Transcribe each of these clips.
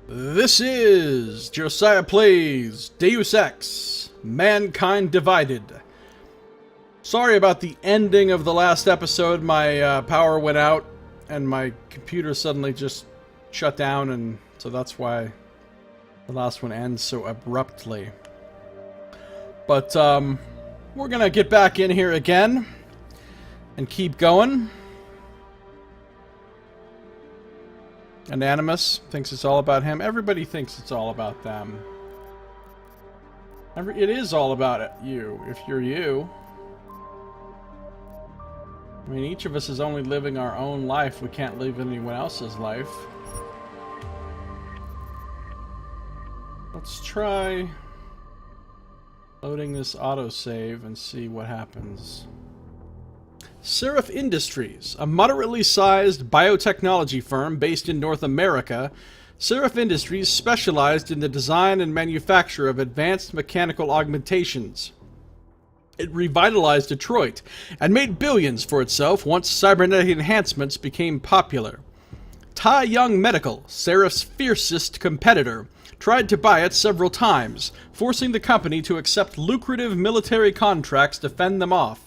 This is Josiah Plays Deus Ex, Mankind Divided. Sorry about the ending of the last episode. My power went out and my computer suddenly just shut down, and so that's why the last one ends so abruptly. But we're gonna get back in here again and keep going. Anonymous thinks it's all about him. Everybody thinks it's all about them. It is all about you, if you're you. I mean, each of us is only living our own life. We can't live anyone else's life. Let's try loading this autosave and see what happens. Seraph Industries, a moderately sized biotechnology firm based in North America, Seraph Industries specialized in the design and manufacture of advanced mechanical augmentations. It revitalized Detroit and made billions for itself once cybernetic enhancements became popular. Tai Young Medical, Seraph's fiercest competitor, tried to buy it several times, forcing the company to accept lucrative military contracts to fend them off.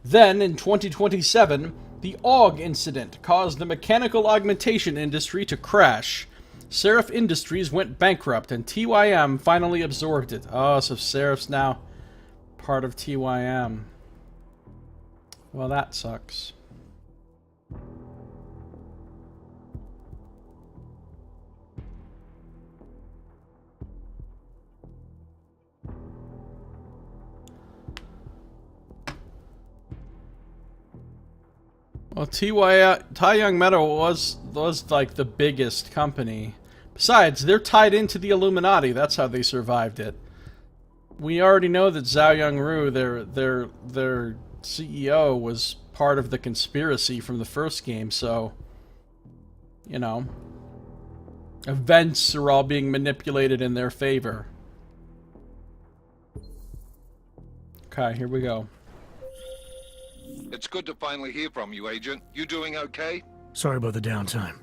Then, in 2027, the AUG incident caused the mechanical augmentation industry to crash. Seraph Industries went bankrupt, and TYM finally absorbed it. Oh, so Seraph's now part of TYM. Well, that sucks. Well, Tai Young Metal was like the biggest company. Besides, they're tied into the Illuminati. That's how they survived it. We already know that Zhao Yongru, their CEO, was part of the conspiracy from the first game. So, you know, events are all being manipulated in their favor. Okay, here we go. It's good to finally hear from you, Agent. You doing okay? Sorry about the downtime.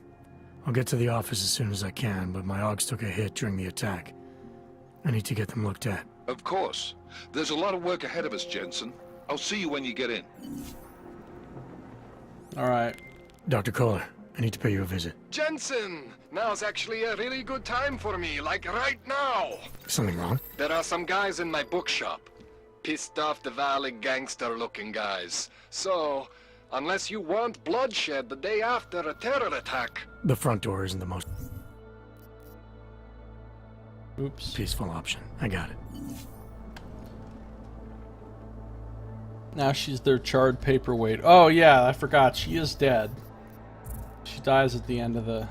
I'll get to the office as soon as I can, but my AUGs took a hit during the attack. I need to get them looked at. Of course. There's a lot of work ahead of us, Jensen. I'll see you when you get in. Alright. Dr. Kohler, I need to pay you a visit. Jensen! Now's actually a really good time for me, like right now! Something wrong? There are some guys in my bookshop. Pissed off the Valley gangster-looking guys. So, unless you want bloodshed the day after a terror attack... The front door isn't the most... Oops. peaceful option. I got it. Now she's their charred paperweight. Oh yeah, I forgot. She is dead. She dies at the end of the...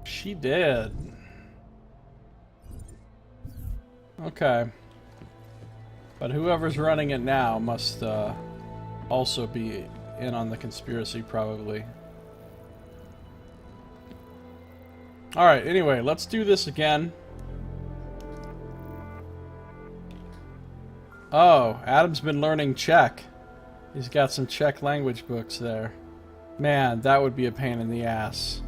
She did. Okay. But whoever's running it now must also be in on the conspiracy, probably. Alright, anyway, let's do this again. Oh, Adam's been learning Czech. He's got some Czech language books there. Man, that would be a pain in the ass.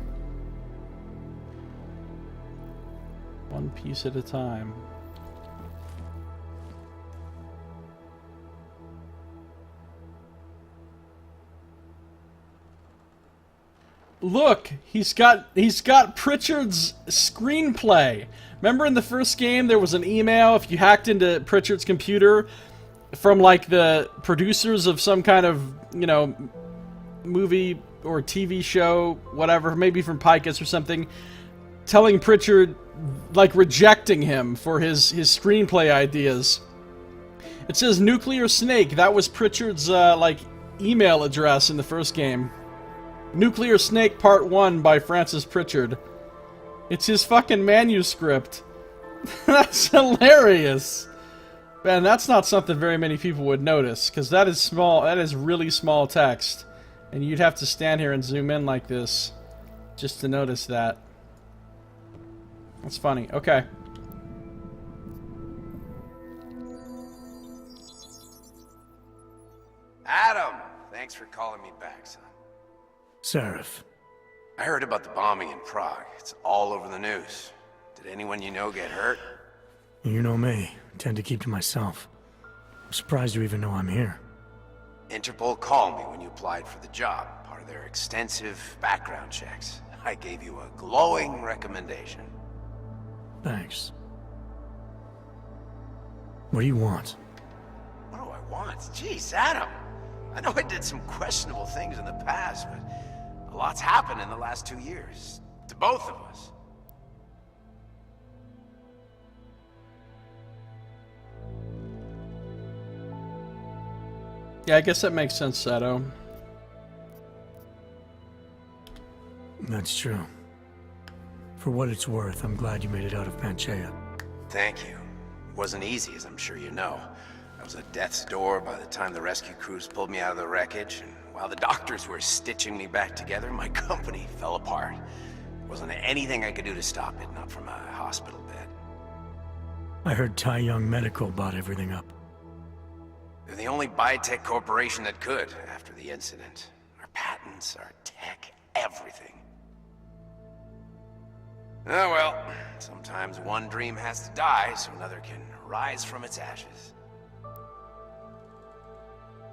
One piece at a time. Look, he's got Pritchard's screenplay. Remember in the first game there was an email if you hacked into Pritchard's computer from like the producers of some kind of, you know, movie or TV show, whatever, maybe from Picus or something, telling Pritchard, like, rejecting him for his screenplay ideas. It says Nuclear Snake. That was Pritchard's like email address in the first game. Nuclear Snake Part 1 by Francis Pritchard. It's his fucking manuscript. That's hilarious. Man, that's not something very many people would notice, because that is small, that is really small text. And you'd have to stand here and zoom in like this just to notice that. That's funny. Okay. Adam! Thanks for calling me back, son. Seraph. I heard about the bombing in Prague. It's all over the news. Did anyone you know get hurt? You know me. I tend to keep to myself. I'm surprised you even know I'm here. Interpol called me when you applied for the job, part of their extensive background checks. I gave you a glowing recommendation. Thanks. What do you want? What do I want? Jeez, Adam. I know I did some questionable things in the past, but a lot's happened in the last 2 years. To both of us. Yeah, I guess that makes sense, Sato. That's true. For what it's worth, I'm glad you made it out of Panchaea. Thank you. It wasn't easy, as I'm sure you know. I was at death's door by the time the rescue crews pulled me out of the wreckage, and while the doctors were stitching me back together, my company fell apart. There wasn't anything I could do to stop it, not from a hospital bed. I heard Tai Young Medical bought everything up. They're the only biotech corporation that could after the incident. Our patents, our tech, everything. Oh well, sometimes one dream has to die so another can rise from its ashes.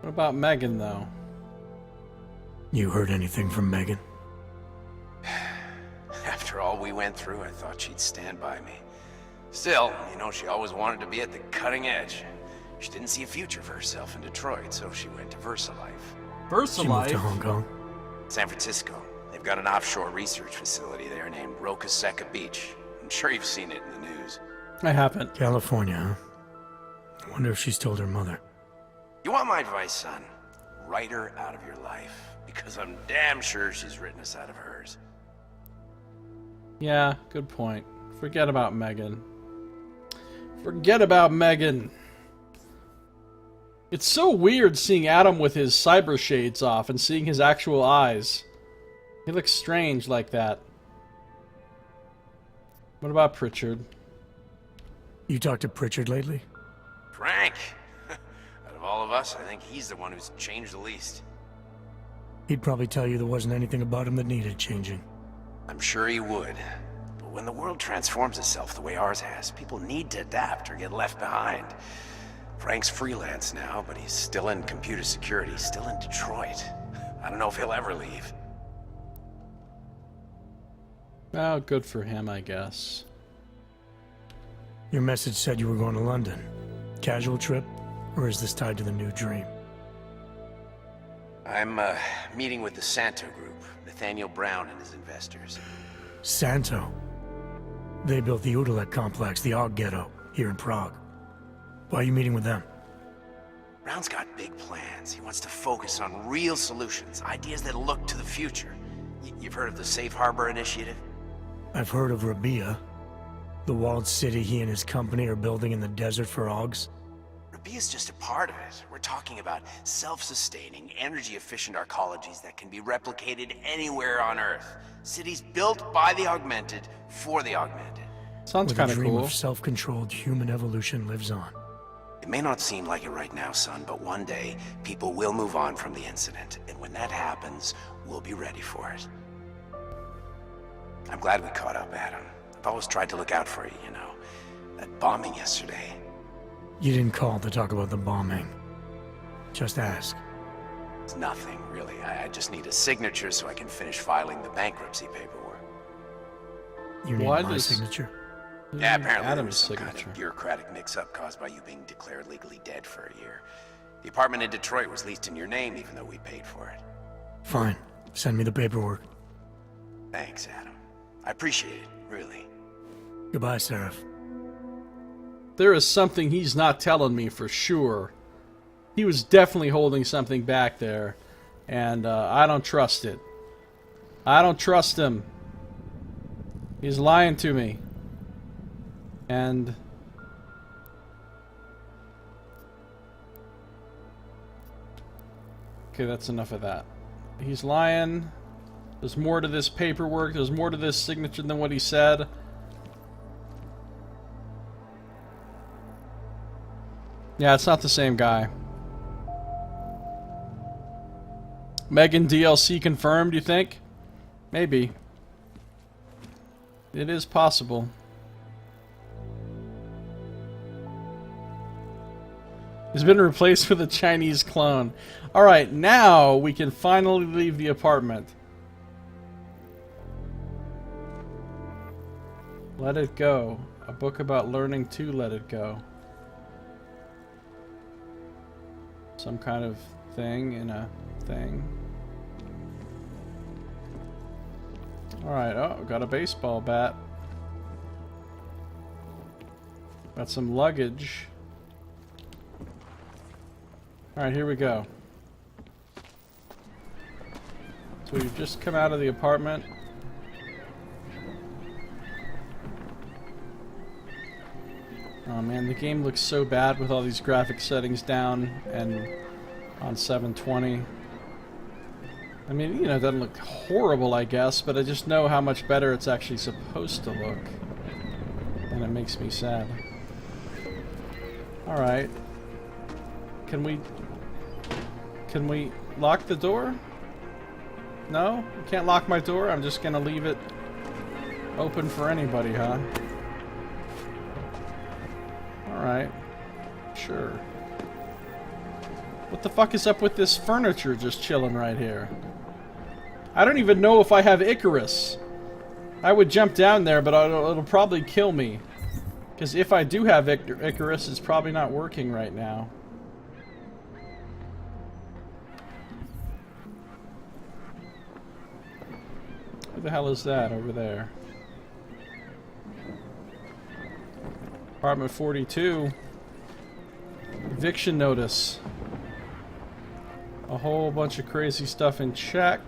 What about Megan, though? You heard anything from Megan? After all we went through, I thought she'd stand by me. Still, you know, she always wanted to be at the cutting edge. She didn't see a future for herself in Detroit, so she went to VersaLife. She moved to Hong Kong? San Francisco. They've got an offshore research facility there named Rokaseca Beach. I'm sure you've seen it in the news. I haven't. California, huh? I wonder if she's told her mother. You want my advice, son? Write her out of your life, because I'm damn sure she's written us out of hers. Yeah, good point. Forget about Megan. Forget about Megan. It's so weird seeing Adam with his cyber shades off and seeing his actual eyes. He looks strange like that. What about Pritchard? You talked to Pritchard lately? Frank! Out of all of us, I think he's the one who's changed the least. He'd probably tell you there wasn't anything about him that needed changing. I'm sure he would. But when the world transforms itself the way ours has, people need to adapt or get left behind. Frank's freelance now, but he's still in computer security, still in Detroit. I don't know if he'll ever leave. Well, good for him, I guess. Your message said you were going to London. Casual trip? Or is this tied to the new dream? I'm meeting with the Santo Group, Nathaniel Brown and his investors. Santo? They built the Udalek complex, the Og Ghetto, here in Prague. Why are you meeting with them? Brown's got big plans. He wants to focus on real solutions, ideas that look to the future. You've heard of the Safe Harbor Initiative? I've heard of Rabia, the walled city he and his company are building in the desert for Augs. Rabia's just a part of it. We're talking about self-sustaining, energy-efficient arcologies that can be replicated anywhere on Earth. Cities built by the augmented, for the augmented. Sounds Where kind the of dream cool. of self-controlled human evolution lives on. It may not seem like it right now, son, but one day, people will move on from the incident. And when that happens, we'll be ready for it. I'm glad we caught up, Adam. I've always tried to look out for you, you know. That bombing yesterday. You didn't call to talk about the bombing. Just ask. It's nothing, really. I just need a signature so I can finish filing the bankruptcy paperwork. You need Why my does- signature? Yeah, apparently there Adam's was some kind signature. of bureaucratic mix-up caused by you being declared legally dead for a year. The apartment in Detroit was leased in your name, even though we paid for it. Fine. Send me the paperwork. Thanks, Adam. I appreciate it, really. Goodbye, Seraph. There is something he's not telling me for sure. He was definitely holding something back there, and I don't trust it. I don't trust him. He's lying to me. And okay, that's enough of that. He's lying. There's more to this paperwork. There's more to this signature than what he said. Yeah, it's not the same guy. Megan DLC confirmed, you think? Maybe. It is possible. He's been replaced with a Chinese clone. Alright, now we can finally leave the apartment. Let It Go. A book about learning to let it go. Some kind of thing in a thing. Alright, oh, got a baseball bat. Got some luggage. Alright, here we go. So we've just come out of the apartment. Oh man, the game looks so bad with all these graphic settings down and on 720. I mean, you know, it doesn't look horrible, I guess, but I just know how much better it's actually supposed to look. And it makes me sad. Alright. Can we lock the door? No? You can't lock my door? I'm just gonna leave it open for anybody, huh? Alright. Sure. What the fuck is up with this furniture just chilling right here? I don't even know if I have Icarus. I would jump down there, but it'll probably kill me. Because if I do have Icarus, it's probably not working right now. Who the hell is that over there? Apartment 42. Eviction notice. A whole bunch of crazy stuff in check.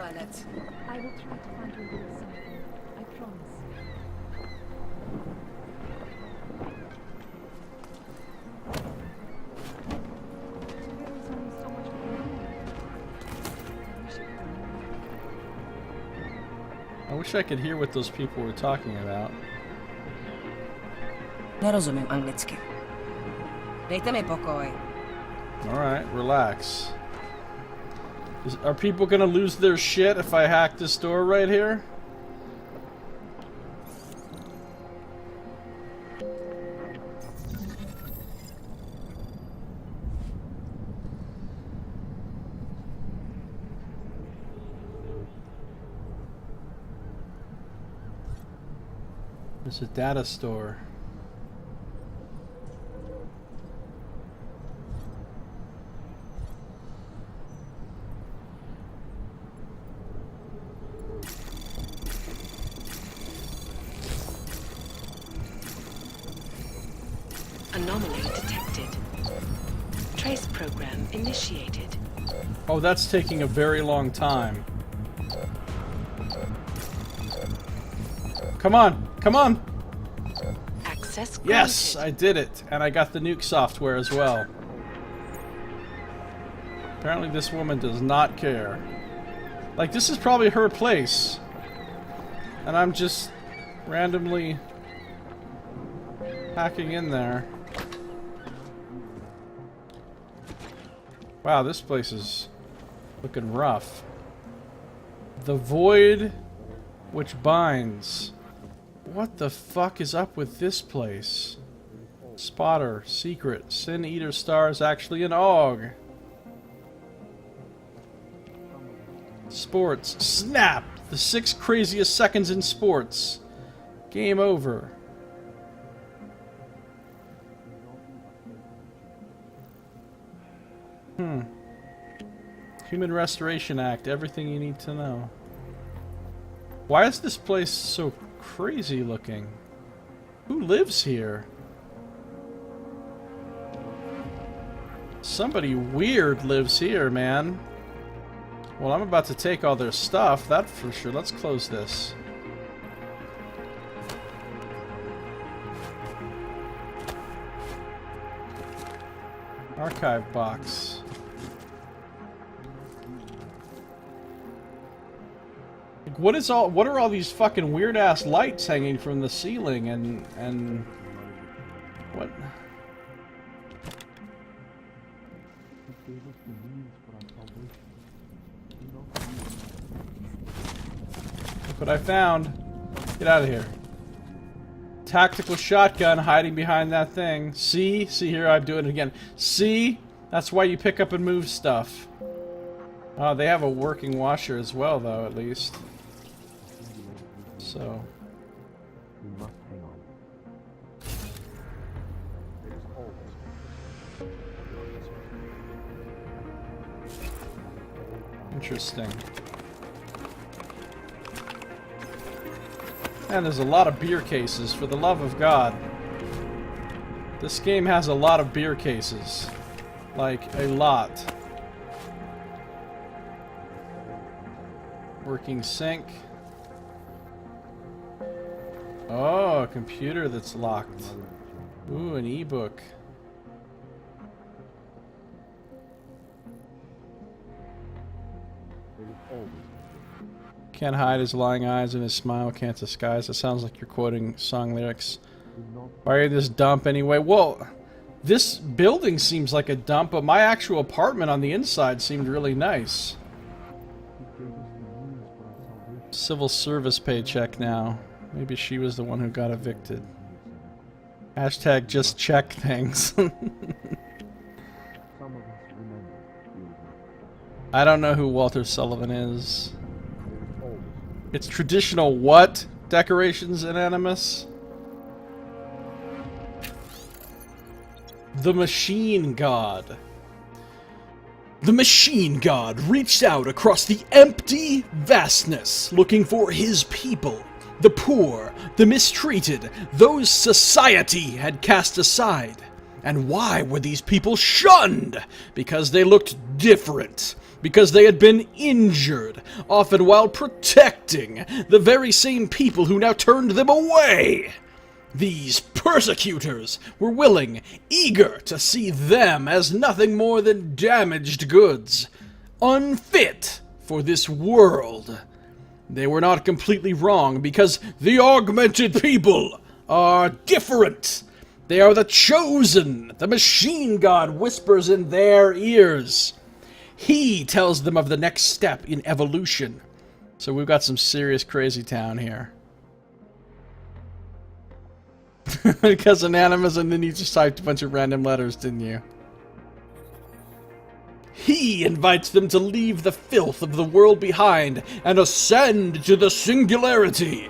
I will try to find you a little something. I promise. There is only so much we can do. I wish I could hear what those people were talking about. Nerozumím anglicky. Dejte mi pokoj. Alright, relax. Are people gonna lose their shit if I hack this door right here? There's a data store. Anomaly detected. Trace program initiated. Oh, that's taking a very long time. Come on! Come on! Access granted. Yes! I did it! And I got the nuke software as well. Apparently this woman does not care. Like, this is probably her place. And I'm just randomly hacking in there. Wow, this place is looking rough. The void which binds. What the fuck is up with this place? Spotter, secret, Sin Eater Star is actually an AUG. Sports, snap! The 6 craziest seconds in sports. Game over. Human Restoration Act, everything you need to know. Why is this place so crazy looking? Who lives here? Somebody weird lives here, man. Well, I'm about to take all their stuff, that for sure. Let's close this. Archive box. What are all these fucking weird ass lights hanging from the ceiling and What? Look what I found. Get out of here. Tactical shotgun hiding behind that thing. See? See here, I'm doing it again. See? That's why you pick up and move stuff. Oh, they have a working washer as well, though, at least. So... interesting. And there's a lot of beer cases, for the love of God. This game has a lot of beer cases. Like, a lot. Working sink. Oh, a computer that's locked. Ooh, an ebook. Can't hide his lying eyes and his smile can't disguise. It sounds like you're quoting song lyrics. Why are you in this dump anyway? Well, this building seems like a dump, but my actual apartment on the inside seemed really nice. Civil service paycheck now. Maybe she was the one who got evicted. Hashtag just check things. I don't know who Walter Sullivan is. It's traditional what? Decorations in Animus? The Machine God. The Machine God reached out across the empty vastness, looking for his people. The poor, the mistreated, those society had cast aside. And why were these people shunned? Because they looked different. Because they had been injured, often while protecting the very same people who now turned them away. These persecutors were willing, eager to see them as nothing more than damaged goods, unfit for this world. They were not completely wrong, because the augmented people are different. They are the chosen. The Machine God whispers in their ears. He tells them of the next step in evolution. So we've got some serious crazy town here. Because of Animus, and then you just typed a bunch of random letters, didn't you? He invites them to leave the filth of the world behind and ascend to the singularity.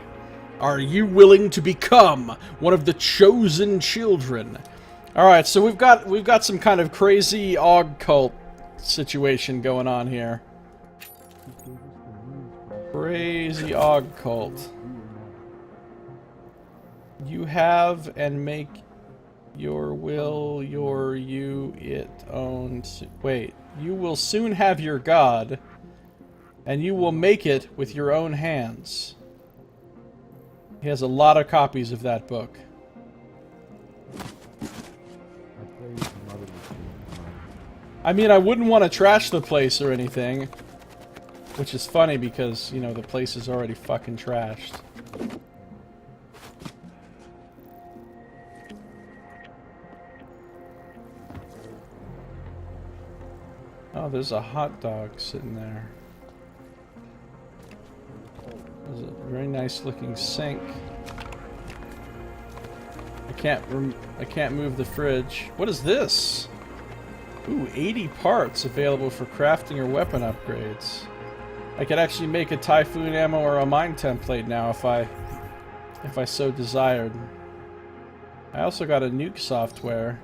Are you willing to become one of the chosen children? Alright, so we've got some kind of crazy aug cult situation going on here. Crazy aug cult. You have and make your will, your you, it, own. Wait, you will soon have your God, and you will make it with your own hands. He has a lot of copies of that book. I mean, I wouldn't want to trash the place or anything. Which is funny because, you know, the place is already fucking trashed. Oh, there's a hot dog sitting there. There's a very nice looking sink. I can't move the fridge. What is this? Ooh, 80 parts available for crafting or weapon upgrades. I could actually make a Typhoon ammo or a mine template now if I so desired. I also got a nuke software.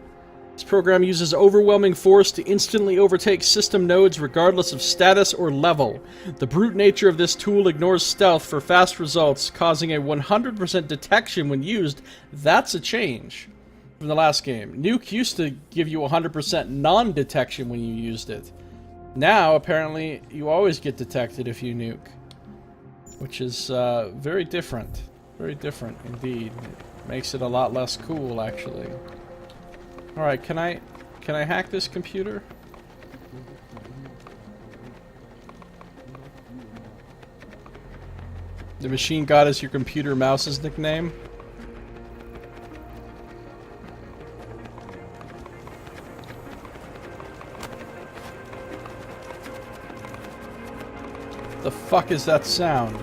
This program uses overwhelming force to instantly overtake system nodes regardless of status or level. The brute nature of this tool ignores stealth for fast results, causing a 100% detection when used. That's a change from the last game. Nuke used to give you 100% non-detection when you used it. Now, apparently, you always get detected if you nuke. Which is very different. Very different indeed. It makes it a lot less cool, actually. Alright, can I hack this computer? The Machine God is your computer mouse's nickname? fuck is that sound?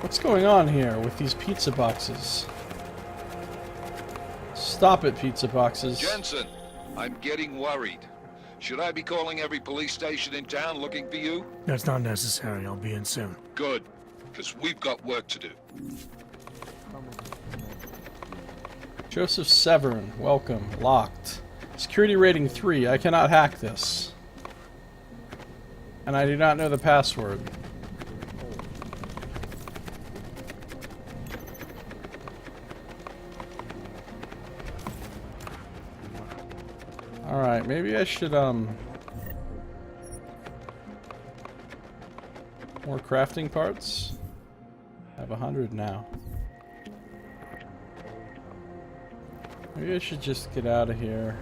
What's going on here with these pizza boxes? Stop it, pizza boxes. Jensen, I'm getting worried. Should I be calling every police station in town looking for you? That's not necessary. I'll be in soon. Good, because we've got work to do. Joseph Severn, welcome. Locked. Security rating 3. I cannot hack this. And I do not know the password. Alright, maybe I should, more crafting parts? I have 100 now. Maybe I should just get out of here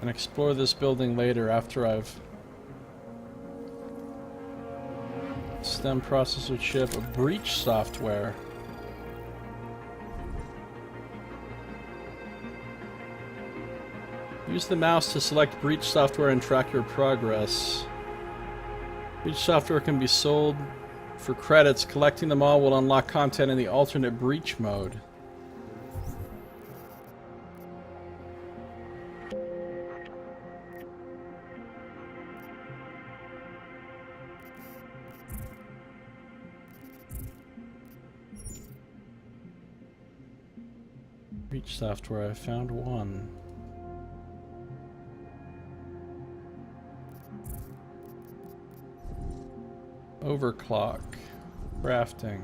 and explore this building later after I've STEM processor chip, breach software. Use the mouse to select breach software and track your progress. Breach software can be sold for credits. Collecting them all will unlock content in the alternate breach mode. Breach software, I found one. Overclock. Crafting.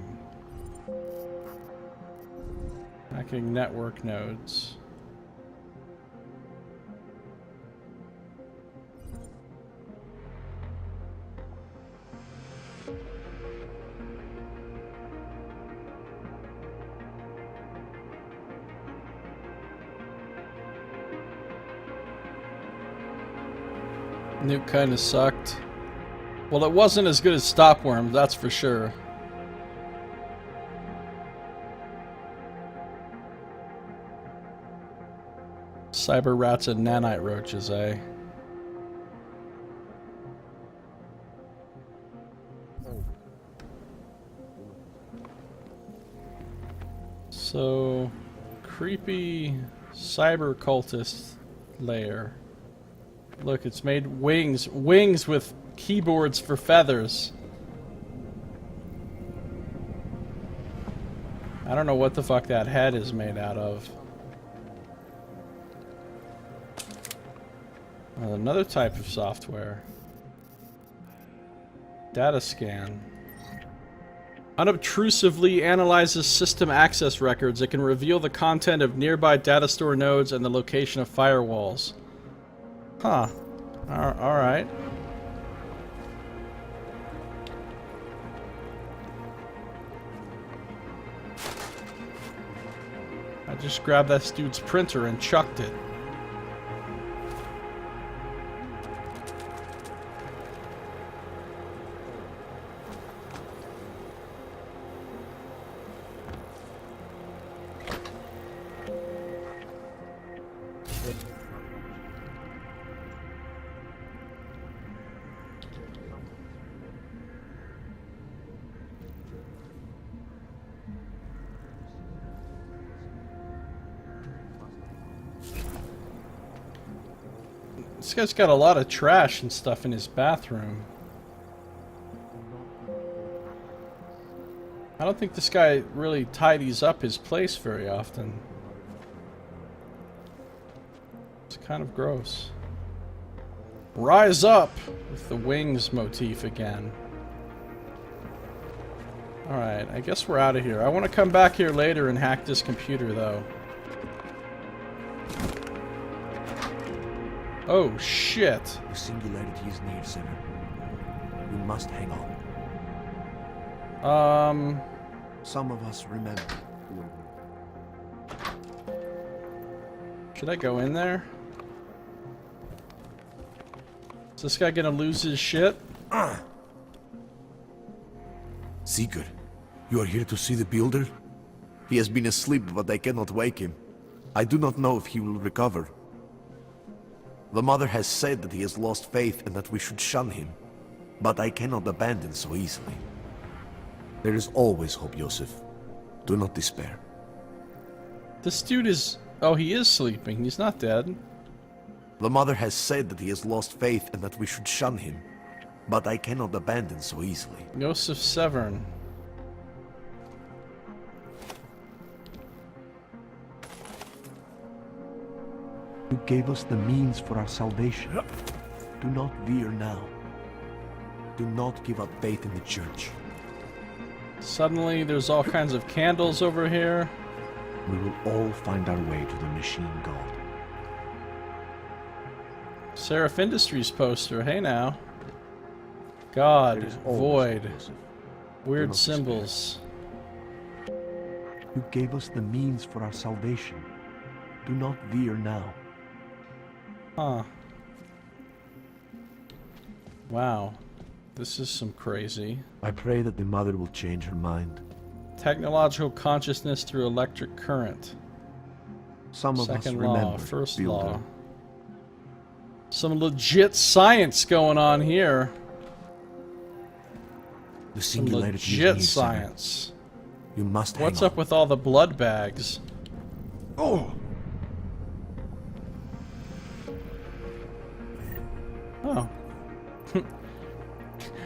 Hacking network nodes. Nuke kinda sucked. Well, it wasn't as good as Stopworm, that's for sure. Cyber rats and nanite roaches, eh? So, creepy cyber cultist lair. Look, it's made wings with keyboards for feathers. I don't know what the fuck that head is made out of. Well, another type of software. Data scan. Unobtrusively analyzes system access records. It can reveal the content of nearby data store nodes and the location of firewalls. Huh. Alright. I just grabbed that dude's printer and chucked it. This guy's got a lot of trash and stuff in his bathroom. I don't think this guy really tidies up his place very often. It's kind of gross. Rise up! With the wings motif again. Alright, I guess we're out of here. I want to come back here later and hack this computer, though. Oh, shit. The singularity is near, Seven. We must hang on. Some of us remember. Should I go in there? Is this guy gonna lose his shit? Seeker, you are here to see the builder? He has been asleep, but I cannot wake him. I do not know if he will recover. The mother has said that he has lost faith and that we should shun him. but I cannot abandon so easily. There is always hope, Joseph. Do not despair. This dude is... Oh, he is sleeping. He's not dead. The mother has said that he has lost faith and that we should shun him, but I cannot abandon so easily. Joseph Severn. You gave us the means for our salvation. Do not veer now. Do not give up faith in the church. Suddenly, there's all kinds of candles over here. We will all find our way to the machine god. Seraph Industries poster. Hey now. God. There is always Void. hope, Joseph. Weird not despair. symbols. You gave us the means for our salvation. Do not veer now. Huh. Wow. This is some crazy. I pray that the mother will change her mind. Technological consciousness through electric current. Some of us Second remember law, first Builder. law. Some legit science going on here. The Some singularity is legit near, science. You must What's hang up with all the blood bags? on. Oh.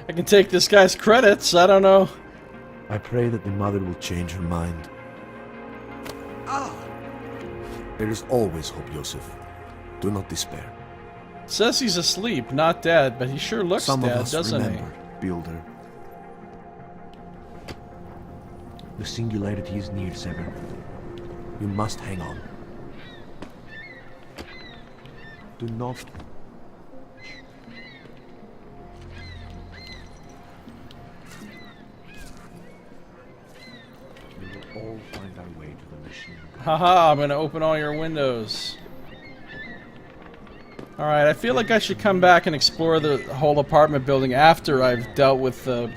I can take this guy's credits, I don't know. I pray that the mother will change her mind. There is always hope, Joseph. Do not despair. Says he's asleep, not dead, but he sure looks Some dead, of us doesn't remember Builder. The singularity is near, Sever. You must hang on. Do not... We will all find our way to the machine. he? Haha, I'm gonna open all your windows. Alright, I feel like I should come back and explore the whole apartment building after I've dealt with the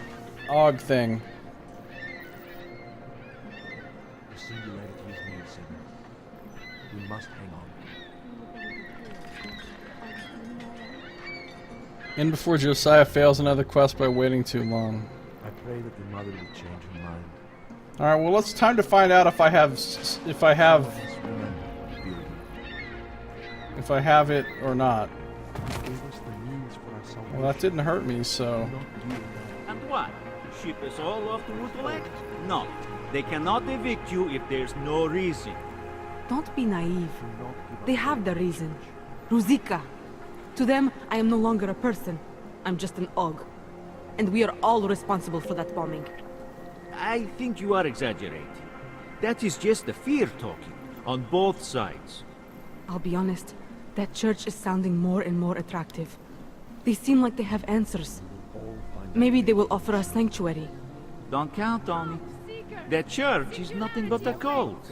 AUG thing. The singularity is near, Sever. We must hang on. In before Josiah fails another quest by waiting too long. I pray that the mother will change her mind. Alright, well it's time to find out if I have if I have it or not. Well, that didn't hurt me, so... And what? Ship us all off to Roleplaying? No, they cannot evict you if there's no reason. Don't be naive. They have the reason. Ruzika. To them, I am no longer a person. I'm just an AUG. And we are all responsible for that bombing. I think you are exaggerating. That is just the fear talking, on both sides. I'll be honest, that church is sounding more and more attractive. They seem like they have answers. Maybe they will offer us sanctuary. Don't count on it. That church is nothing but a cult.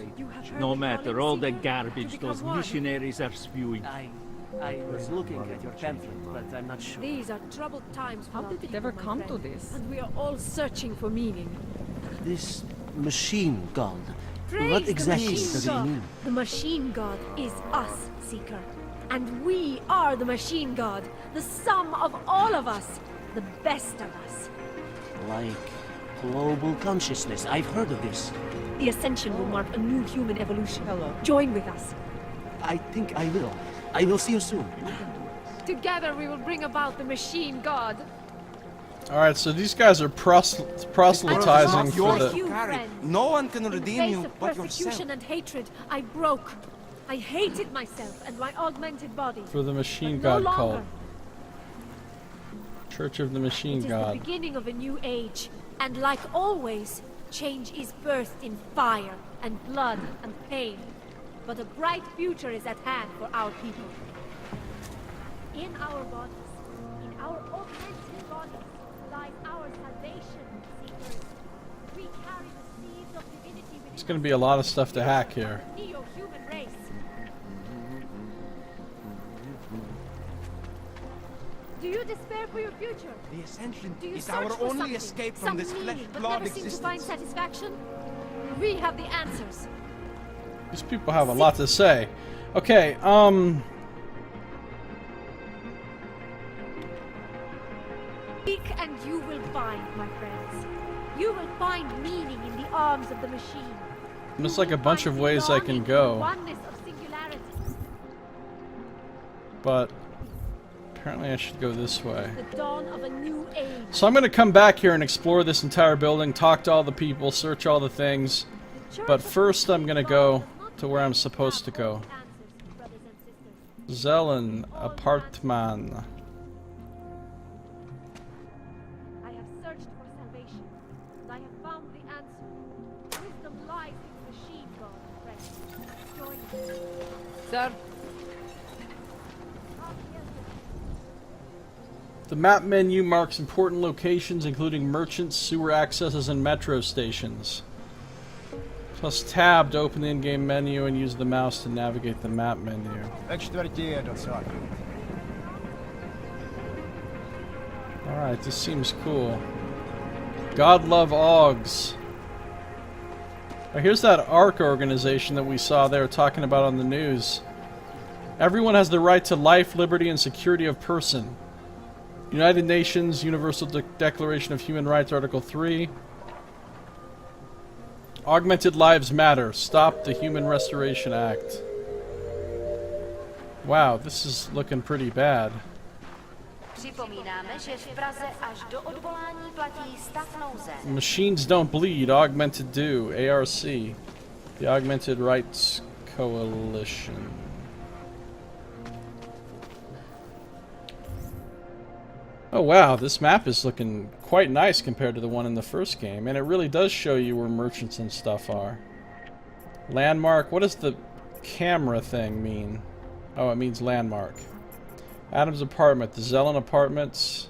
No matter all the garbage those missionaries are spewing. I was looking at your pamphlet, but I'm not sure. These are troubled times for How our did it people, ever my come to friend. this? And we are all searching for meaning. This machine god. Praise What the exactly machine does god. it mean? The machine god is us, Seeker. And we are the machine god. The sum of all of us. The best of us. Like global consciousness. I've heard of this. The Ascension will mark a new human evolution. Hello. Join with us. I think I will. I will see you soon. Together we will bring about the machine god. Alright, so these guys are proselytizing for the... You, friend. No one can In redeem face you of but persecution yourself. and hatred, I broke. I hated myself and my augmented body. for the machine But no god cult. longer. Church of the It Machine is the God. beginning of a new age, and like always, change is birthed in fire and blood and pain. But a bright future is at hand for our people. In our bodies, in our augmented bodies, lies our salvation, seekers. We carry the seeds of divinity within It's gonna be a lot of stuff to hack here. the neo-human race. Do you despair for your future? The Ascension Do you is search our for only something, escape some from this meaning, but flesh-blood never seem to find existence. satisfaction? We have the answers. These people have a lot to say. Okay, Seek And you will find, my friends. You will find meaning in the arms of the machine. There's like a bunch of ways I can go. Oneness of singularity. But apparently I should go this way. The dawn of a new age. So I'm going to come back here and explore this entire building, talk to all the people, search all the things. But first I'm going to go to where I'm supposed to go. Zelen Apartman. I have searched for salvation, and I have found the answer. Wisdom lies in the machine, God, friends. Join me. Sir? The map menu marks important locations including merchants, sewer accesses, and metro stations. Plus tab to open the in-game menu and use the mouse to navigate the map menu. Alright, this seems cool. God love Augs. Oh, here's that ARC organization that we saw there talking about on the news. Everyone has the right to life, liberty, and security of person. United Nations Universal Declaration of Human Rights, Article 3. Augmented Lives Matter. Stop the Human Restoration Act. Wow, this is looking pretty bad. Machines don't bleed, augmented do. ARC. The Augmented Rights Coalition. Oh wow, this map is looking quite nice compared to the one in the first game, and it really does show you where merchants and stuff are. Landmark, what does the camera thing mean? Oh, it means landmark. Adam's apartment, the Zelen apartments.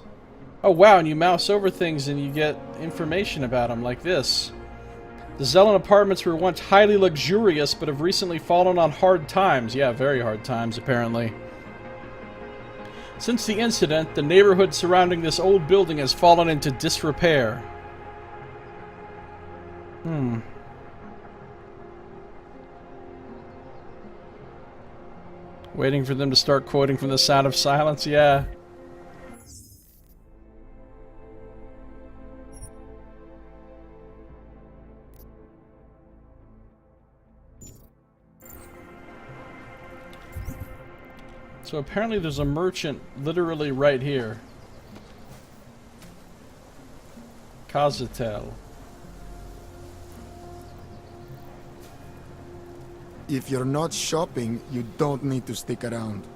Oh wow, and you mouse over things and you get information about them, like this. The Zelen apartments were once highly luxurious, but have recently fallen on hard times. Yeah, very hard times, apparently. Since the incident, the neighborhood surrounding this old building has fallen into disrepair. Waiting for them to start quoting from The Sound of Silence? Yeah. So apparently there's a merchant literally right here. Kazatel. If you're not shopping, you don't need to stick around.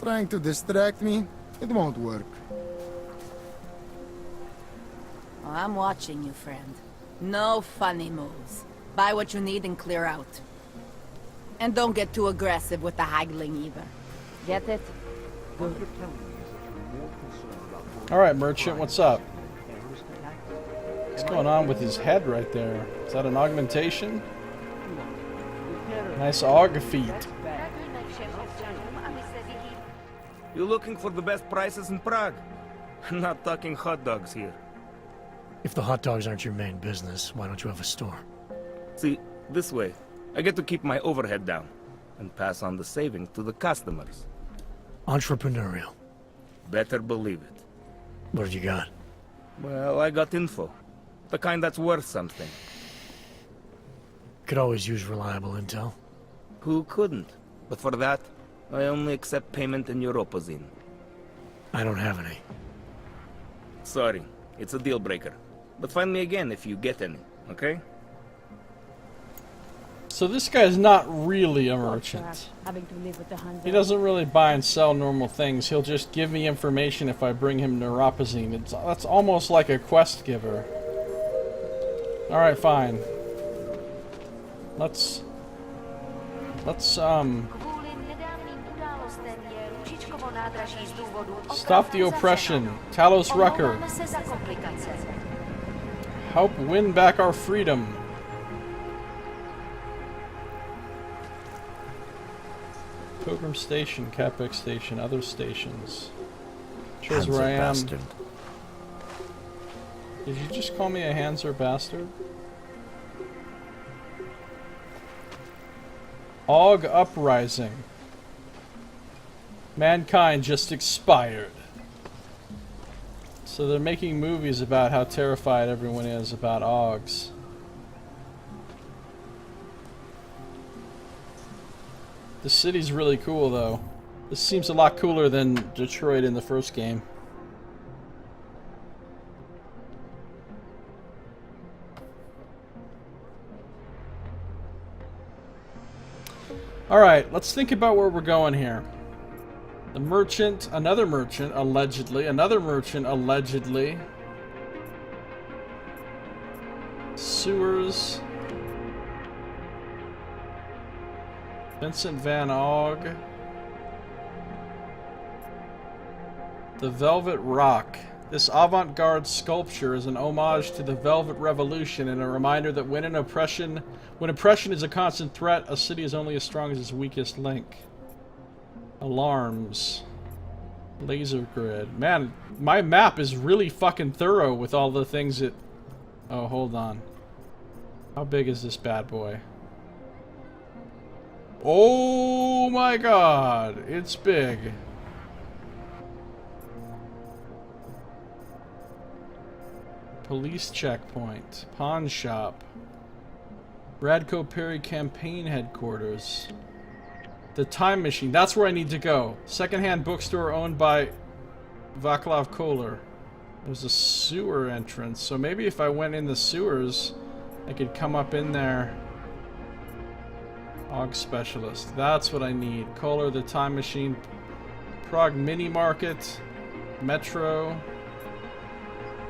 Trying to distract me, it won't work. Oh, I'm watching you, friend. No funny moves. Buy what you need and clear out. And don't get too aggressive with the haggling either. Get it? Good. Alright, merchant, what's up? What's going on with his head right there? Is that an augmentation? Nice aug feet. You looking for the best prices in Prague? Not talking hot dogs here. If the hot dogs aren't your main business, why don't you have a store? See, this way, I get to keep my overhead down and pass on the savings to the customers. Entrepreneurial. Better believe it. What have you got? Well, I got info. The kind that's worth something. Could always use reliable intel. Who couldn't? But for that, I only accept payment in Europozine. I don't have any. Sorry, it's a deal breaker. But find me again if you get any, okay? So this guy's not really a merchant. He doesn't really buy and sell normal things. He'll just give me information if I bring him neuropazine. That's almost like a quest giver. Alright, fine. Let's stop the oppression. Talos Rucker. Help win back our freedom. Pilgrim Station, Capex Station, other stations. Shows where I am. Bastard. Did you just call me a Hanser bastard? Aug Uprising. Mankind just expired. So they're making movies about how terrified everyone is about Augs. The city's really cool, though. This seems a lot cooler than Detroit in the first game. Alright, let's think about where we're going here. The merchant, another merchant, allegedly. Another merchant, allegedly. Sewers. Vincent Van Gogh. The Velvet Rock. This avant-garde sculpture is an homage to the Velvet Revolution and a reminder that when oppression is a constant threat, a city is only as strong as its weakest link. Alarms. Laser grid. Man, my map is really fucking thorough with all the things that... Oh, hold on. How big is this bad boy? Oh my god, it's big. Police checkpoint. Pawn shop. Radko Perry campaign headquarters. The time machine. That's where I need to go. Secondhand bookstore owned by Vaclav Kohler. There's a sewer entrance. So maybe if I went in the sewers, I could come up in there. Aug specialist. That's what I need. Kohler, the time machine. Prague mini market. Metro.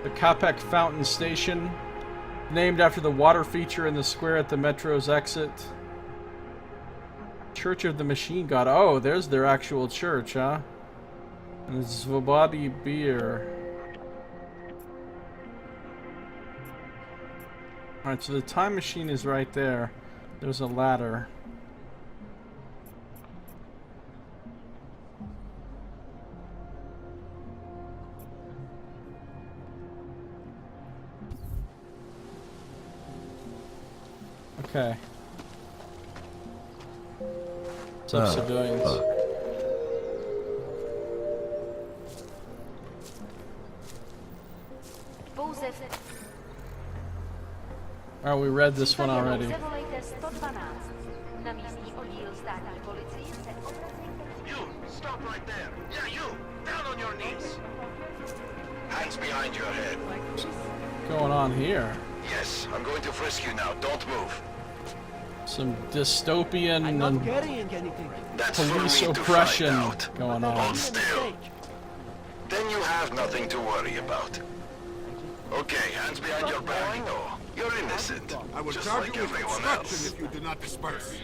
The Kapek Fountain Station, named after the water feature in the square at the metro's exit. Church of the Machine God. Oh, there's their actual church, huh? And Svobody Beer. Alright, so the time machine is right there. There's a ladder. Okay. What's up, civilians? Oh, we read this one already. You, stop right there. Yeah, you! Down on your knees! Hands behind your head. What's going on here? Yes, I'm going to frisk you now. Don't move. Some dystopian and That's police for me to oppression find out. going on. Hold still. Then you have nothing to worry about. Okay, hands behind your back. No, you're innocent. I will just charge like you with everyone obstruction else. if you do not disperse.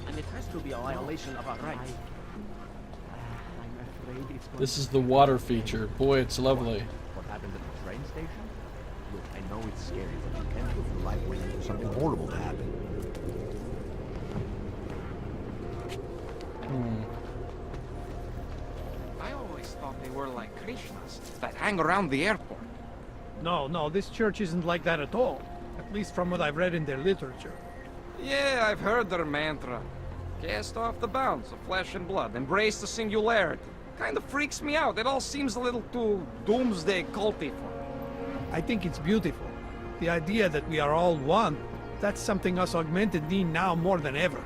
And it has to be a violation of our rights. This is the water feature. Boy, it's lovely. What happened at the train station? Look, I know it's scary, but you can't live your life waiting for something horrible to happen. I always thought they were like Krishnas that hang around the airport. No, this church isn't like that at all. At least from what I've read in their literature. Yeah, I've heard their mantra. Cast off the bounds of flesh and blood. Embrace the singularity. Kind of freaks me out. It all seems a little too doomsday culty for me. I think it's beautiful. The idea that we are all one, that's something us augmented need now more than ever.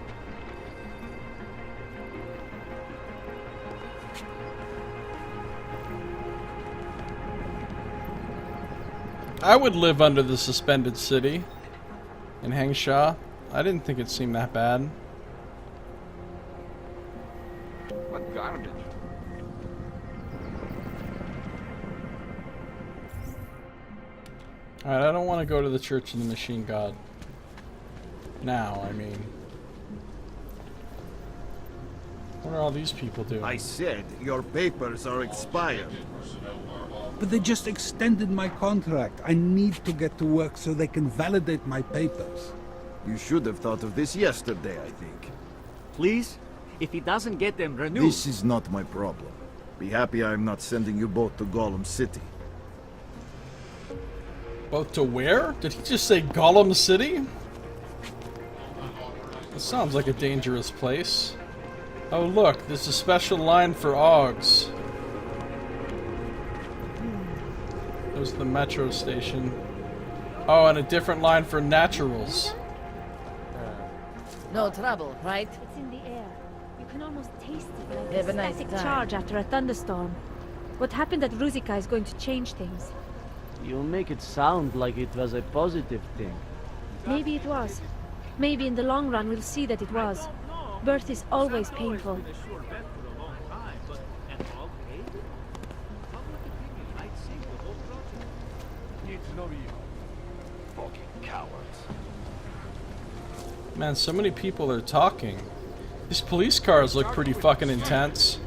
I would live under the suspended city in Hangsha. I didn't think it seemed that bad. What garbage. Alright, I don't want to go to the Church of the Machine God. Now, I mean. What are all these people doing? I said your papers are expired. But they just extended my contract. I need to get to work so they can validate my papers. You should have thought of this yesterday, I think. Please? If he doesn't get them renewed... This is not my problem. Be happy I'm not sending you both to Gollum City. Both to where? Did he just say Gollum City? That sounds like a dangerous place. Oh look, there's a special line for Augs. There's the metro station. Oh, and a different line for naturals. No trouble, right? It's in the air. You can almost taste it like Have a a nice static time. charge after a thunderstorm. What happened at Ruzicka is going to change things. You make it sound like it was a positive thing. Maybe it was. Maybe in the long run we'll see that it was. Birth is always painful. Man, so many people are talking. These police cars look pretty fucking intense.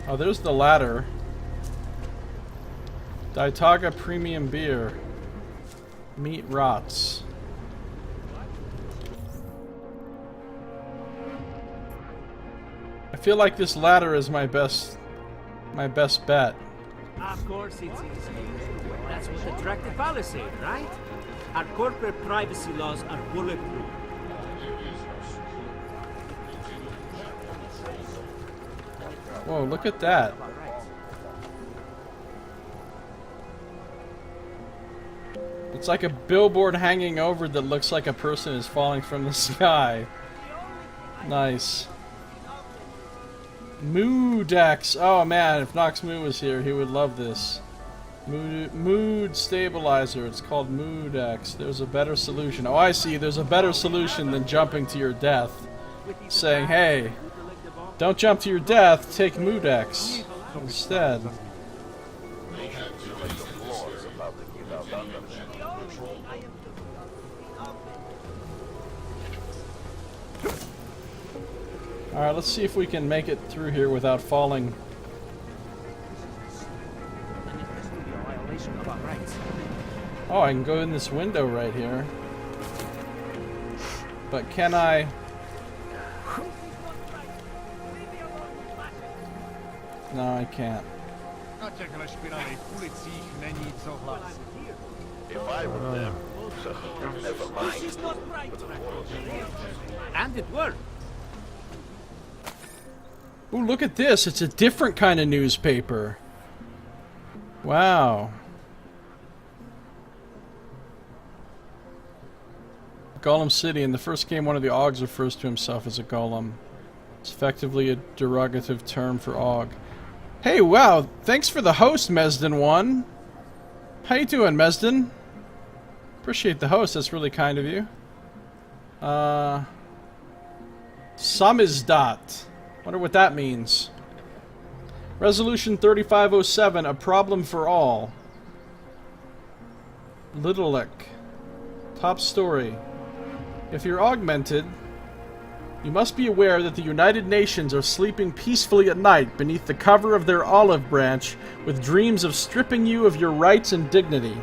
Oh, there's the ladder. Daitaga Premium Beer. Meat rots. I feel like this ladder is my best bet. Of course it's easy. That's what the Directive Policy, right? Our corporate privacy laws are bulletproof. Whoa, look at that. It's like a billboard hanging over that looks like a person is falling from the sky. Nice. Moodex. Oh man, if Nox Moo was here, he would love this. Mood stabilizer. It's called Moodex. There's a better solution. Oh, I see. There's a better solution than jumping to your death. Saying, hey, don't jump to your death, take Moodex instead. Alright, let's see if we can make it through here without falling. Oh, I can go in this window right here. But can I... No, I can't. If I were them, never mind. And it worked. Ooh, look at this. It's a different kind of newspaper. Wow. Golem City. In the first game, one of the Augs refers to himself as a golem. It's effectively a derogative term for Aug. Hey, wow. Thanks for the host, Mesden1. How you doing, Mesden? Appreciate the host. That's really kind of you. Samizdat. Wonder what that means. Resolution 3507, a problem for all. Littleick. Top story. If you're augmented, you must be aware that the United Nations are sleeping peacefully at night beneath the cover of their olive branch with dreams of stripping you of your rights and dignity.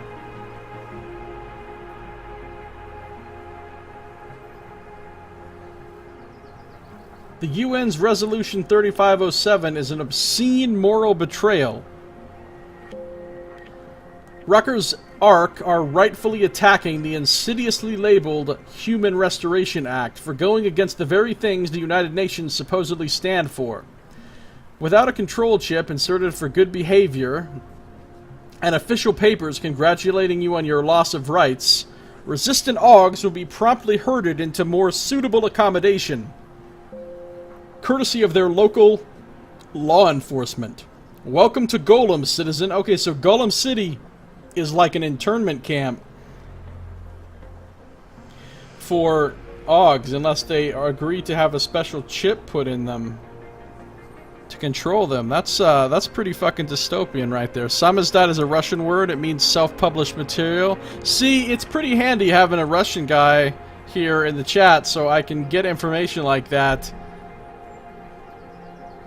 The UN's Resolution 3507 is an obscene moral betrayal. Rucker's Ark are rightfully attacking the insidiously labeled Human Restoration Act for going against the very things the United Nations supposedly stand for. Without a control chip inserted for good behavior and official papers congratulating you on your loss of rights, resistant Augs will be promptly herded into more suitable accommodation, courtesy of their local law enforcement. Welcome to Golem, citizen. Okay, so Golem City is like an internment camp for Augs, unless they agree to have a special chip put in them to control them. That's pretty fucking dystopian right there. Samizdat is a Russian word. It means self-published material. See, it's pretty handy having a Russian guy here in the chat so I can get information like that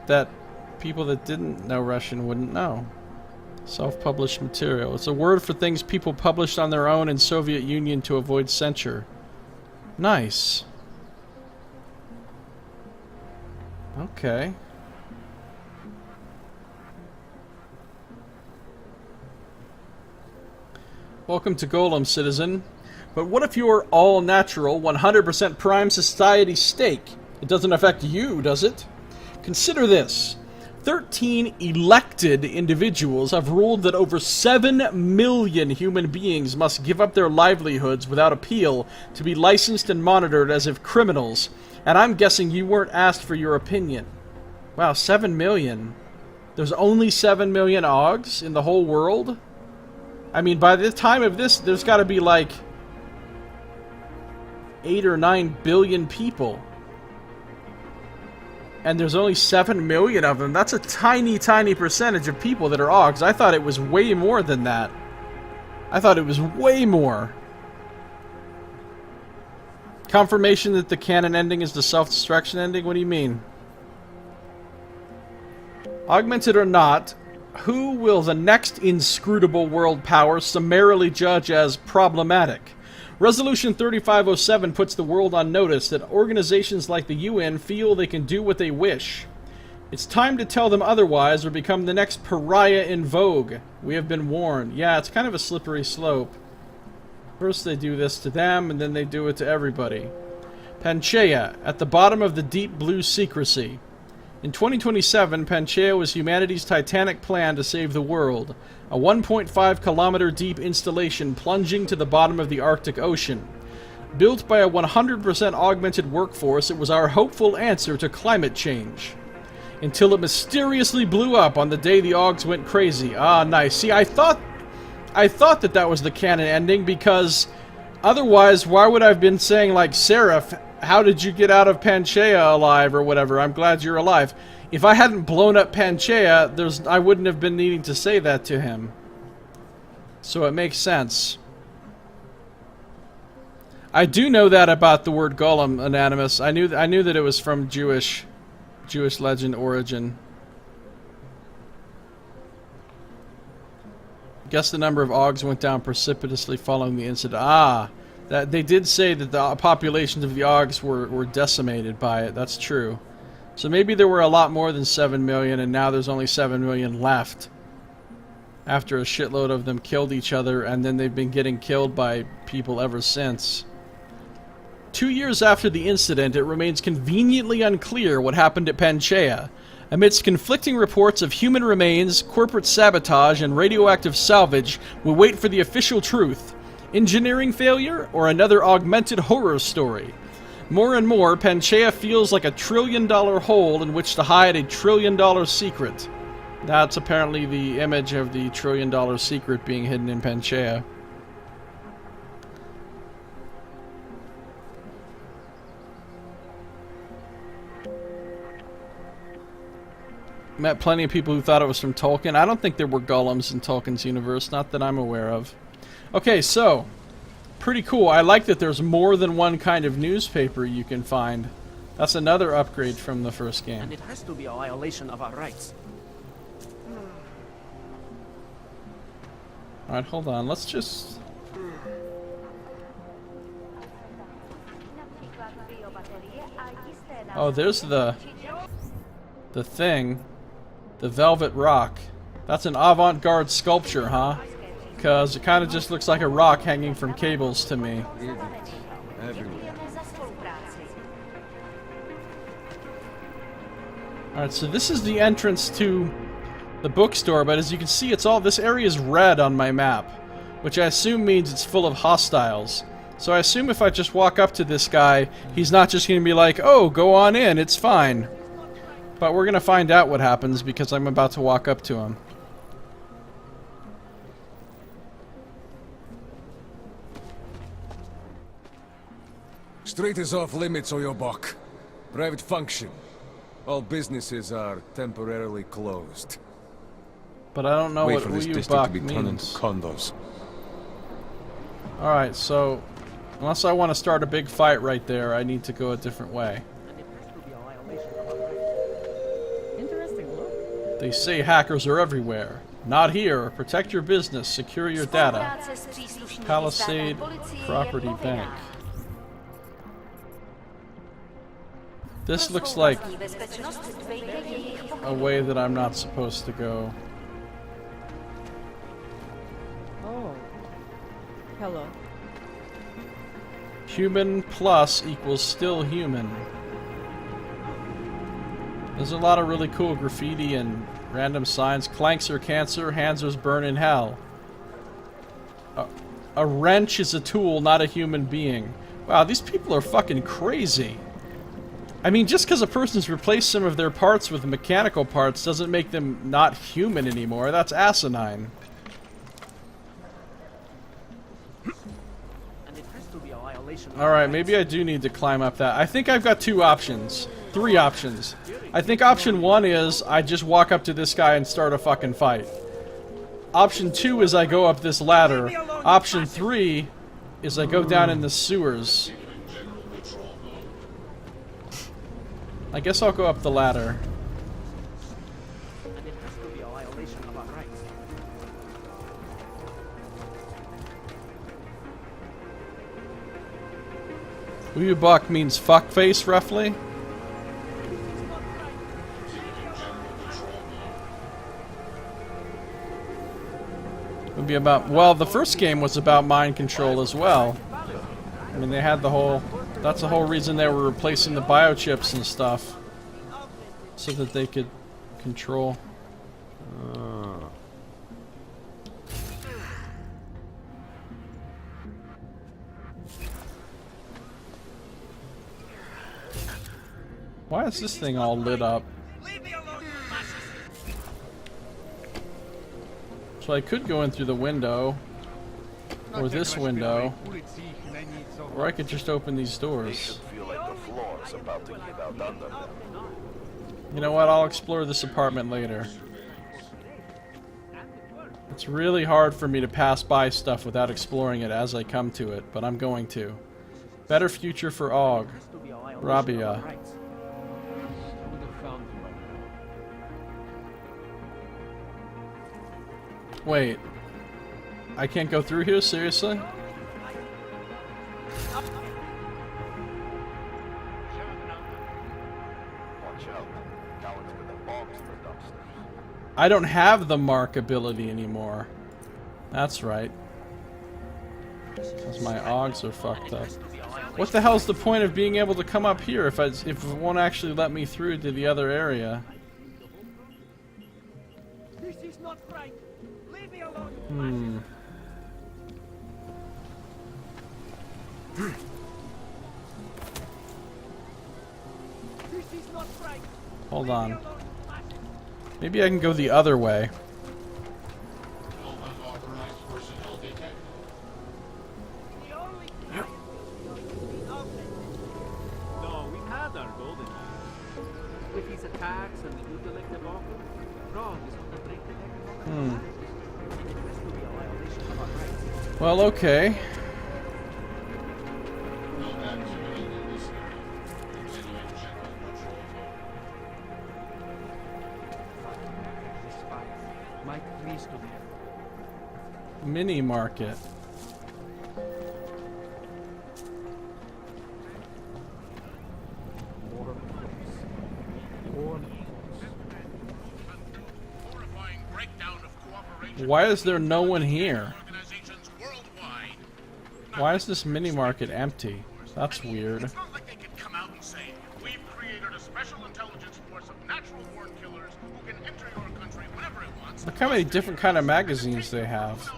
that people that didn't know Russian wouldn't know. Self-published material. It's a word for things people published on their own in Soviet Union to avoid censure. Nice. Okay. Welcome to Golem, citizen. But what if you're all-natural, 100% prime society steak? It doesn't affect you, does it? Consider this. 13 elected individuals have ruled that over 7 million human beings must give up their livelihoods without appeal to be licensed and monitored as if criminals. And I'm guessing you weren't asked for your opinion. Wow, 7 million. There's only 7 million Augs in the whole world? I mean, by the time of this, there's got to be like 8 or 9 billion people. And there's only 7 million of them. That's a tiny, tiny percentage of people that are Augs. I thought it was way more than that. I thought it was way more. Confirmation that the canon ending is the self-destruction ending? What do you mean? Augmented or not, who will the next inscrutable world power summarily judge as problematic? Resolution 3507 puts the world on notice that organizations like the UN feel they can do what they wish. It's time to tell them otherwise or become the next pariah in vogue. We have been warned. Yeah, it's kind of a slippery slope. First they do this to them, and then they do it to everybody. Panchaea, at the bottom of the deep blue secrecy. In 2027, Panchaea was humanity's titanic plan to save the world. A 1.5 kilometer deep installation plunging to the bottom of the Arctic Ocean. Built by a 100% augmented workforce, it was our hopeful answer to climate change. Until it mysteriously blew up on the day the Augs went crazy. Ah, nice. See, I thought that was the canon ending, because otherwise, why would I have been saying, like, Seraph, how did you get out of Panchaea alive, or whatever? I'm glad you're alive. If I hadn't blown up Panchaea, I wouldn't have been needing to say that to him. So it makes sense. I do know that about the word golem, Anonymous. I knew that it was from Jewish legend origin. Guess the number of Augs went down precipitously following the incident. Ah, that they did say that the populations of the Augs were decimated by it. That's true. So maybe there were a lot more than 7 million, and now there's only 7 million left. After a shitload of them killed each other, and then they've been getting killed by people ever since. 2 years after the incident, it remains conveniently unclear what happened at Panchaea. Amidst conflicting reports of human remains, corporate sabotage, and radioactive salvage, we wait for the official truth. Engineering failure, or another augmented horror story? More and more, Panchaea feels like a $1 trillion hole in which to hide a $1 trillion secret. That's apparently the image of the $1 trillion secret being hidden in Panchaea. Met plenty of people who thought it was from Tolkien. I don't think there were golems in Tolkien's universe, not that I'm aware of. Okay, so pretty cool. I like that there's more than one kind of newspaper you can find. That's another upgrade from the first game. And it has to be a violation of our rights. Alright, hold on. Let's just... Oh, there's the thing. The Velvet Rock. That's an avant-garde sculpture, huh? Because it kind of just looks like a rock hanging from cables to me. Alright, so this is the entrance to the bookstore, but as you can see, this area is red on my map, which I assume means it's full of hostiles. So I assume if I just walk up to this guy, he's not just going to be like, oh, go on in, it's fine. But we're going to find out what happens because I'm about to walk up to him. Street is off limits, Oyobok. Private function. All businesses are temporarily closed. But I don't know Wait what for this district to be turned into means. condos. Alright, so unless I want to start a big fight right there, I need to go a different way. They say hackers are everywhere. Not here. Protect your business. Secure your data. Palisade Property Bank. This looks like a way that I'm not supposed to go. Oh. Hello. Human plus equals still human. There's a lot of really cool graffiti and random signs. Clanks are cancer, Hansers burn in hell. A wrench is a tool, not a human being. Wow, these people are fucking crazy. I mean, just because a person's replaced some of their parts with mechanical parts doesn't make them not human anymore. That's asinine. Alright, maybe I do need to climb up that. I think I've got 2 options. 3 options. I think option 1 is I just walk up to this guy and start a fucking fight. Option 2 is I go up this ladder. Option 3 is I go down in the sewers. I guess I'll go up the ladder. Uyubak means fuckface, roughly. Would be about, well, the first game was about mind control as well. I mean, they had the whole, that's the whole reason they were replacing the biochips and stuff, so that they could control. Why is this thing all lit up? So I could go in through the window, or this window, or I could just open these doors. You know what, I'll explore this apartment later. It's really hard for me to pass by stuff without exploring it as I come to it, but I'm going to. Better future for Aug. Rabia. Wait, I can't go through here? Seriously? I don't have the mark ability anymore. That's right. Because my Augs are fucked up. What the hell's the point of being able to come up here if it won't actually let me through to the other area? This is not right. Leave me alone. This is not right. Hold on. Maybe I can go the other way. No, we've had our golden. With these attacks and the intellective offer, wrong is on the break the Well, okay. Mini market. Why is there no one here? Why is this mini market empty? That's weird. Look how many different kind of magazines they have.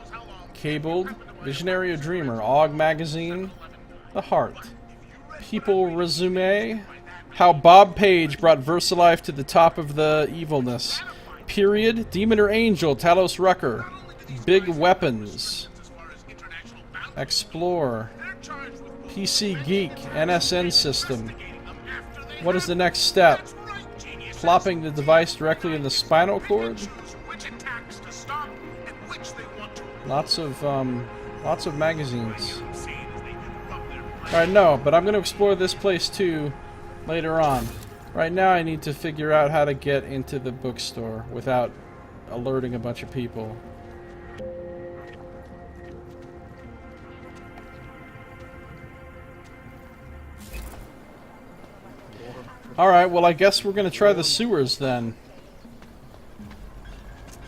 Cabled, Visionary or Dreamer, Aug Magazine, The Heart, People Resume, How Bob Page Brought VersaLife to the Top of the Evilness, Period, Demon or Angel, Talos Rucker, Big Weapons, Explore, PC Geek, NSN System. What is the next step? Plopping the device directly in the spinal cord? Lots of magazines. Alright, no, but I'm going to explore this place too later on. Right now I need to figure out how to get into the bookstore without alerting a bunch of people. Alright, well I guess we're going to try the sewers then.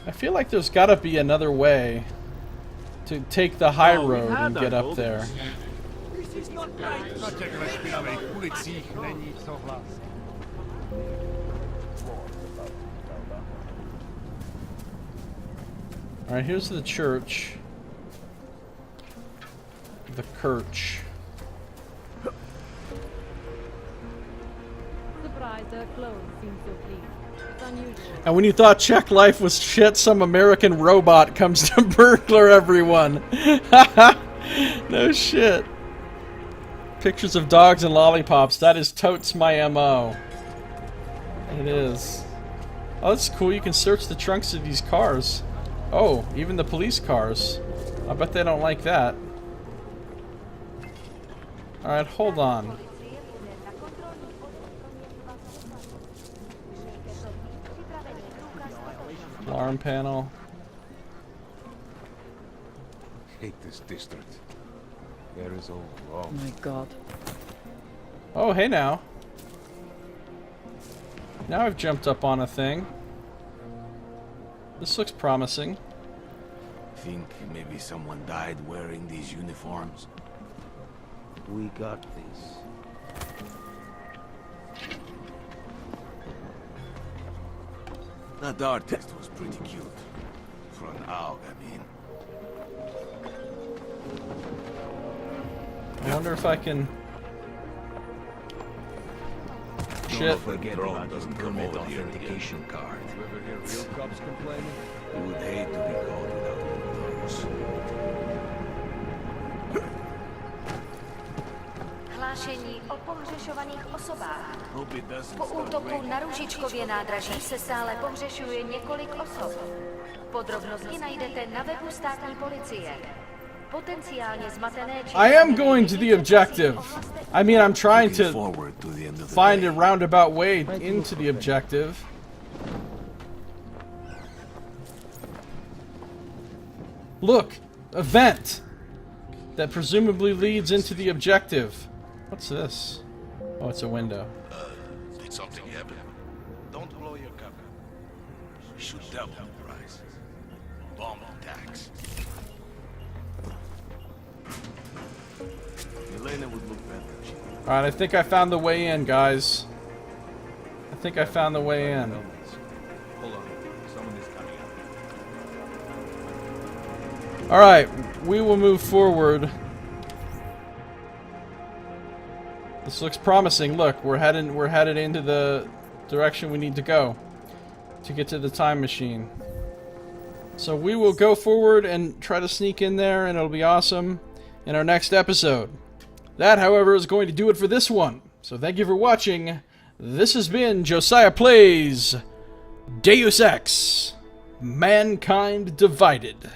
I feel like there's got to be another way to take the high road and get up there. Alright, here's the church. The church. Surprised their clothes seem so clean. It's unusual. And when you thought Czech life was shit, some American robot comes to burglar everyone. No shit. Pictures of dogs and lollipops. That is totes my MO. It is. Oh, that's cool. You can search the trunks of these cars. Oh, even the police cars. I bet they don't like that. Alright, hold on. Alarm panel. Hate this district. There is all wrong. Oh my god. Oh, hey now. Now I've jumped up on a thing. This looks promising. Think maybe someone died wearing these uniforms? We got this. That artist was pretty cute. For an Aug, I mean. I wonder if I can... Shit. Don't forget about this permit authentication card. You ever hear real cops complaining? We would hate to be caught without one of those. Hlášení o pohřešovaných osobách. Po útoku na Růžičkově nádraží se stále pohřešuje několik osob. Podrobnosti najdete na webu státní policie. Potenciálně zmatené I am going to the objective. I mean, I'm trying to find a roundabout way into the objective. Look, a vent that presumably leads into the objective. What's this? Oh, it's a window. Did something happen? Don't blow your cover. We should double the price. Bomb attacks. Elena would look better. Alright, I think I found the way in, guys. I think I found the way in. Hold on. Someone is coming out. Alright, we will move forward. This looks promising. Look, we're headed into the direction we need to go to get to the time machine. So we will go forward and try to sneak in there, and it'll be awesome in our next episode. That, however, is going to do it for this one. So thank you for watching. This has been Josiah Plays Deus Ex: Mankind Divided.